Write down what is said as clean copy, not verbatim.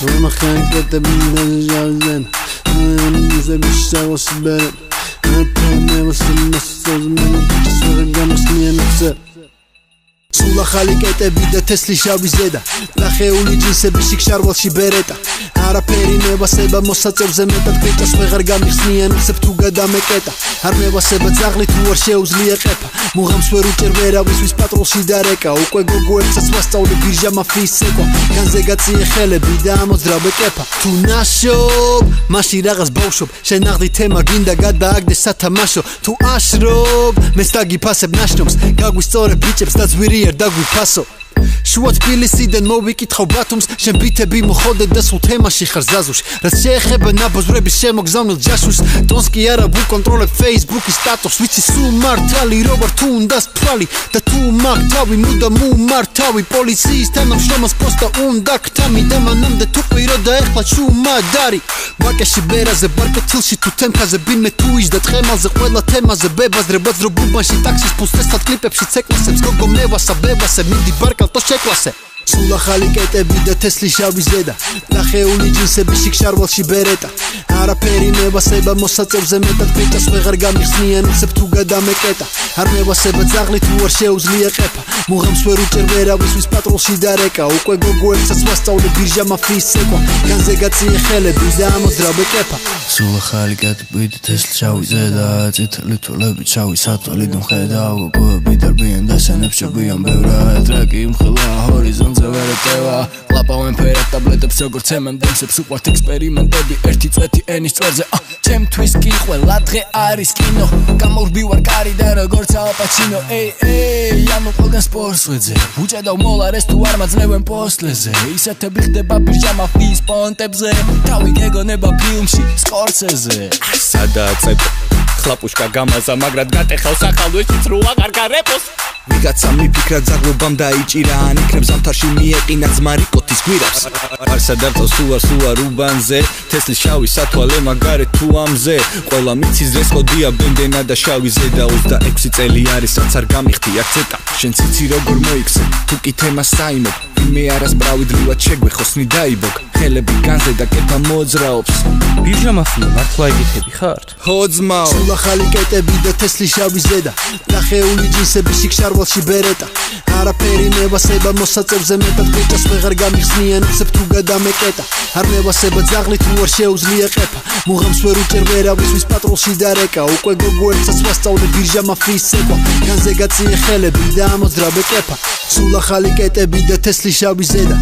Ramachan ketabin jazen Ze bishtago sibere Arpane vasimmas sozmen Svergamos niemetse Sula ხალი კეტები და თესლი შავი ზედა ნახეული ჯინსები შიქშარვალში ბერეტა არაფერი მევასება მოსაწევზე მეტად გეჭას ვეღარ გამიხსნიან უცებ თუ გადამეკეტა არ მევასება ძაღლი თუ არ შეუძლია ყეფა მუღამს ვერ უჭერ ვერავის ვის პატროლში დარეკა უკვე გოგოებსაც ვასწავლე ბირჟა მაფიის ცეკვა განზე გაწიე ხელები და ამოძრავე კეფა თუ ნაშობ მაშინ რაღაც ბავშვობ შენ აღდი თემა გინდა გადააგდეს სათამაშო თუ აშრობ მეც დაგიფასებ ნაშრომს გაგვისწორებ ბიჭებს და ძვირი არ დაგვიფასო შუა თბილისიდან მოვიკითხავ ბათუმს შენ ბითები მოხოდე და სულ თემაში ხარ ზაზუში რაც შეეხება ნაბოზრების შემოგზავნილ ჯაშუშს ტონს კი არა ვუკონტროლებ Facebook-ის სტატუსს ვიცი სულ მართალი რო ვარ თუ უნდას თვალი და თუ მაგთავი მუდამ უმართავი პოლიციის თანამშრომელს პოსტა უნდა ქთამი და მანამდე თუ ყვირო და ეხლა შუმადარი ვაკეში ბერაზე ბარკეთილში თუ თემქაზე ბინმე თუ იჯდა თხემალზე ყველა თემაზე ბებაზრე ბაძრო ბუბანში ტაქსის ფულს տեսად კლიპებში ცეკვასებს გოგო მევასა ბებასე მიდი ბარკალტო შეკვასე სულა ხალი კეტები და თესლი შავი ზედა ნახეული ჯინსები შიქშარვალში ბერეტა არაფერი მევასება მოსაწევზე მეტად გეჭას ვეღარ გამიხსნიან უცებ თუ გადამეკეტა არ მევასება ძაღლი თუ არ შეუძლია ყეფა მუღამს ვერ უჭერ ვერავის ვის პატროლში დარეკა უკვე გოგოებსაც ვასწავლე ბირჟა მაფიის ცეკვა განზე გაწიე ხელები და ამოძრავე კეფა სულა ხალი კეტები და თესლი შავი ზედა წითელი თვალები ჩავი სათვალიდან ხედავ გოგოები დარბიან და სანეფშებიან ბევრად ტრაკი მხელა ჰორიზონტზე ვერეტევა ყლაპავენ ფერად ტაბლეტებს როგორც M&M-ებს უყვართ ექსპერიმენტები ერთი წვეთი ენის წვერზე ჩემთვის კი ყველა დღე არის კინო გამორბი ვარ კარი და როგორც ალპაჩინო ანუ ყველგან სპორტს ვეძე უჭედავ მოლარეს თუ არ მაძლევენ პოსტლეზე ისეთები ხდება ბირჟა მაფიის პონტებზე თავი გეგონება ფილმში სკორსეზე სადაც ხლაპუშკა გამაზა მაგრად გატეხავს ახალვეშიც რო აღარ გარეპოს ვიღაცა მიფიქრა ძაღლობამ დაიჭირა ან იქნებ ზამთარში მიეყინა ძმარი კოთის გვირაბს არსა დარწოს თუ არ უბანზე თესლი შავი სათვალე მაგარი თუ ამზე ყველა მიცის დღეს ყოდია ბენდენა და შავი ზედა 26 წელი არის რაც არ გამიხდი აქცეტა შენ ციცი როგორ მოიქცე თუ კი თემას საიმობ მე არას ბრავიდლივად შეგვეხოსნი დაიბოგ ხელები განზე და კეფა მოძრაობს ბირჟა მაფია მართლა იგითები ხართ ჰოძმაო სულა ხალი კეტები და თესლი შავი ზედა ნახეული ჯინსები შიქშარვალში ბერეტა არაფერი მევასება მოსაწევზე მეტად გეჭას ვეღარ გამიხსნიან უცებ თუ გადამეკეტა არ მევასება ძაღლი თუ არ შეუძლია ყეფა მუღამს ვერ უჭერ ვერავის ვის პატროლში დარეკა უკვე გოგოებსაც ვასწავლე ბირჟა მაფიის ცეკვა განზე გაწიე ხელები და ამოძრავე კეფა სულა ხალი კეტები და თესლი შავი ზედა